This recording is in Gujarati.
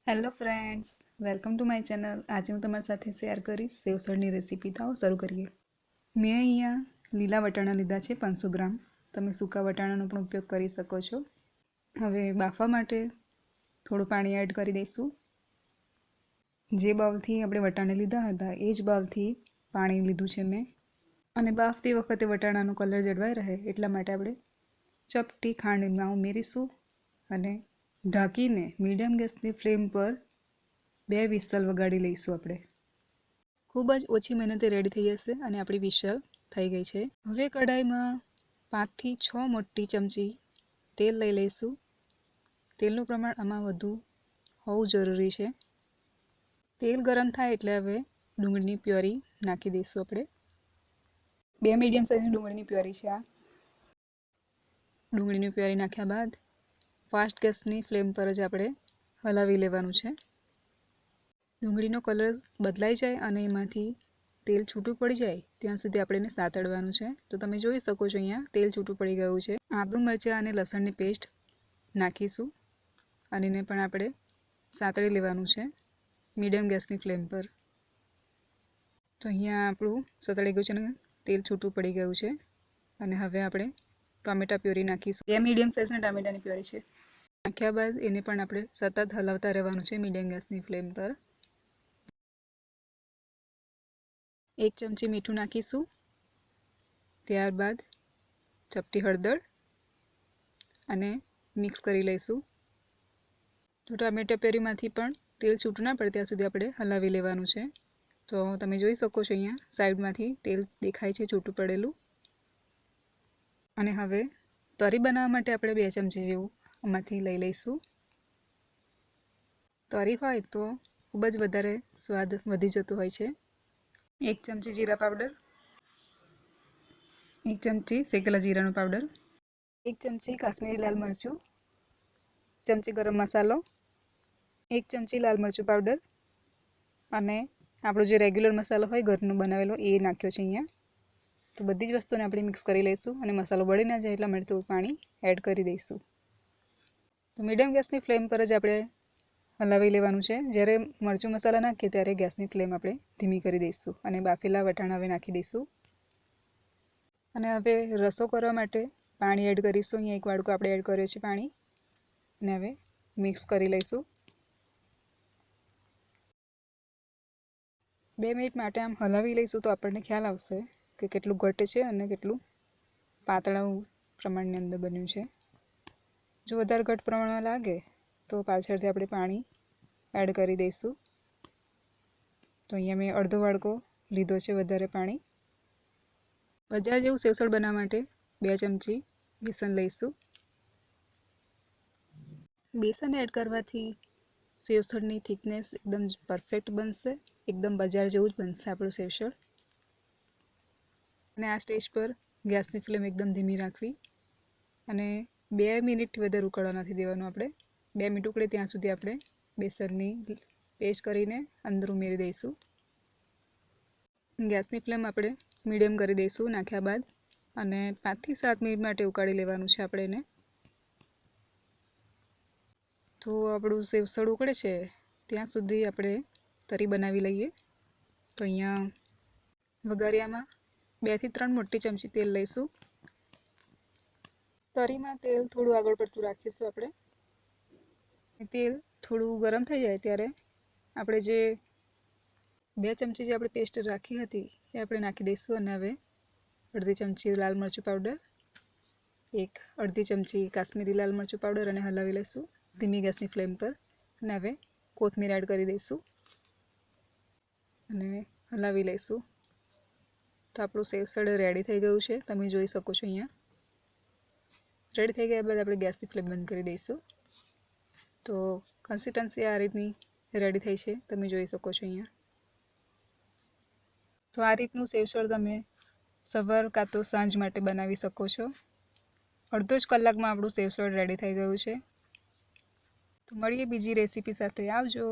Hello friends, welcome to my channel. આજે હું તમારી સાથે શેર કરીશ સેવસળની રેસીપી. તો આવો શરૂ કરીએ. મેં અહીંયા લીલા વટાણા લીધા છે 500 ગ્રામ. તમે સૂકા વટાણાનો પણ ઉપયોગ કરી શકો છો. હવે બાફવા માટે થોડું પાણી એડ કરી દઈશું. જે બાઉલથી આપણે વટાણા લીધા હતા એ જ બાઉલથી પાણી લીધું છે મેં. અને બાફતી વખતે વટાણાનો કલર જળવાઈ રહે એટલા માટે આપણે ચપટી ખાંડમાં ઉમેરીશું અને ઢાંકીને મીડિયમ ગેસની ફ્લેમ પર 2 વિસલ વગાડી લઈશું આપણે. ખૂબ જ ઓછી મહેનતે રેડી થઈ જશે અને આપણી વિસલ થઈ ગઈ છે. હવે કઢાઈમાં 5 થી 6 મોટી ચમચી તેલ લઈ લઈશું. તેલનું પ્રમાણ આમાં વધુ હોવું જરૂરી છે. તેલ ગરમ થાય એટલે હવે ડુંગળીની પ્યોરી નાખી દઈશું આપણે. 2 મીડિયમ સાઇઝની ડુંગળીની પ્યોરી છે આ. ડુંગળીની પ્યોરી નાખ્યા બાદ ફાસ્ટ ગેસની ફ્લેમ પર જ આપણે હલાવી લેવાનું છે. ડુંગળીનો કલર બદલાઈ જાય અને એમાંથી તેલ છૂટું પડી જાય ત્યાં સુધી આપણે એને સાતળવાનું છે. તો તમે જોઈ શકો છો અહીંયા તેલ છૂટું પડી ગયું છે. આદુ મરચાં અને લસણની પેસ્ટ નાખીશું અને એને પણ આપણે સાતળી લેવાનું છે મીડિયમ ગેસની ફ્લેમ પર. તો અહીંયા આપણું સતળાઈ ગયું છે અને તેલ છૂટું પડી ગયું છે. અને હવે આપણે ટામેટા પ્યોરી નાખીશું. 2 મીડિયમ સાઇઝના ટામેટાની પ્યોરી છે. નાખ્યા બાદ એને પણ આપણે સતત હલાવતા રહેવાનું છે મીડિયમ ગેસની ફ્લેમ પર. 1 ચમચી મીઠું નાખીશું. ત્યારબાદ ચપટી હળદર અને મિક્સ કરી લઈશું. તો ટામેટા પ્યોરીમાંથી પણ તેલ છૂટું ના પડે ત્યાં સુધી આપણે હલાવી લેવાનું છે. તો તમે જોઈ શકો છો અહીંયા સાઈડમાંથી તેલ દેખાય છે છૂટું પડેલું. અને હવે તરી બનાવવા માટે આપણે 2 ચમચી જેવું આમાંથી લઈ લઈશું. તરી હોય તો ખૂબ જ વધારે સ્વાદ વધી જતો હોય છે. 1 ચમચી જીરા પાવડર, 1 ચમચી શેકેલા જીરાનો પાવડર, 1 ચમચી કાશ્મીરી લાલ મરચું, 1 ચમચી ગરમ મસાલો, 1 ચમચી લાલ મરચું પાવડર અને આપણો જે રેગ્યુલર મસાલો હોય ઘરનો બનાવેલો એ નાખ્યો છે અહીંયા. તો બધી જ વસ્તુને આપણે મિક્સ કરી લઈશું અને મસાલો બળી ના જાય એટલા માટે થોડું પાણી એડ કરી દઈશું. તો મીડિયમ ગેસની ફ્લેમ પર જ આપણે હલાવી લેવાનું છે. જ્યારે મરચું મસાલા નાખીએ ત્યારે ગેસની ફ્લેમ આપણે ધીમી કરી દઈશું અને બાફેલા વટાણા હવે નાખી દઈશું. અને હવે રસો કરવા માટે પાણી એડ કરીશું. અહીંયા 1 વાડકો આપણે એડ કર્યો છે પાણી અને હવે મિક્સ કરી લઈશું. 2 મિનિટ માટે આમ હલાવી લઈશું તો આપણને ખ્યાલ આવશે કે કેટલું ઘટ છે અને કેટલું પાતળા પ્રમાણની અંદર બન્યું છે. જો વધારે ઘટ પ્રમાણમાં લાગે તો પાછળથી આપણે પાણી એડ કરી દઈશું. તો અહીંયા મેં અડધો વાડકો લીધો છે વધારે પાણી. બજાર જેવું સેવસળ બનાવવા માટે 2 ચમચી બેસન લઈશું. બેસન એડ કરવાથી સેવસળની થિકનેસ એકદમ પરફેક્ટ બનશે. એકદમ બજાર જેવું જ બનશે આપણું સેવસળ. અને આ સ્ટેજ પર ગેસની ફ્લેમ એકદમ ધીમી રાખવી અને 2 મિનિટથી વધારે ઉકળવા નથી દેવાનું આપણે. 2 મિનિટ ઉકળે ત્યાં સુધી આપણે બેસનની પેસ્ટ કરીને અંદર ઉમેરી દઈશું. ગેસની ફ્લેમ આપણે મીડિયમ કરી દઈશું નાખ્યા બાદ અને 5 થી 7 મિનિટ માટે ઉકાળી લેવાનું છે આપણે એને. તો આપણું સેવસળ ઉકળે છે ત્યાં સુધી આપણે તરી બનાવી લઈએ. તો અહીંયા વઘારિયામાં 2 થી 3 મોટી ચમચી તેલ લઈશું. તરીમાં તેલ થોડું આગળ પડતું રાખીશું આપણે. તેલ થોડું ગરમ થઈ જાય ત્યારે આપણે જે 2 ચમચી જે આપણે પેસ્ટ રાખી હતી એ આપણે નાખી દઈશું. અને હવે અડધી ચમચી લાલ મરચું પાવડર, 1/2 ચમચી કાશ્મીરી લાલ મરચું પાવડર અને હલાવી લઈશું ધીમી ગેસની ફ્લેમ પર. અને હવે કોથમીર એડ કરી દઈશું અને હલાવી લઈશું. તો આપણું સેવસળ રેડી થઈ ગયું છે. તમે જોઈ શકો છો અહીંયા. રેડી થઈ ગયા બાદ આપણે ગેસની ફ્લેમ બંધ કરી દઈશું. તો કન્સિસ્ટન્સી આ રીતની રેડી થઈ છે તમે જોઈ શકો છો અહીંયા. તો આ રીતનું સેવસળ તમે સવાર કાં તો સાંજ માટે બનાવી શકો છો. અડધો જ કલાકમાં આપણું સેવસળ રેડી થઈ ગયું છે. તો મળીએ બીજી રેસીપી સાથે. આવજો.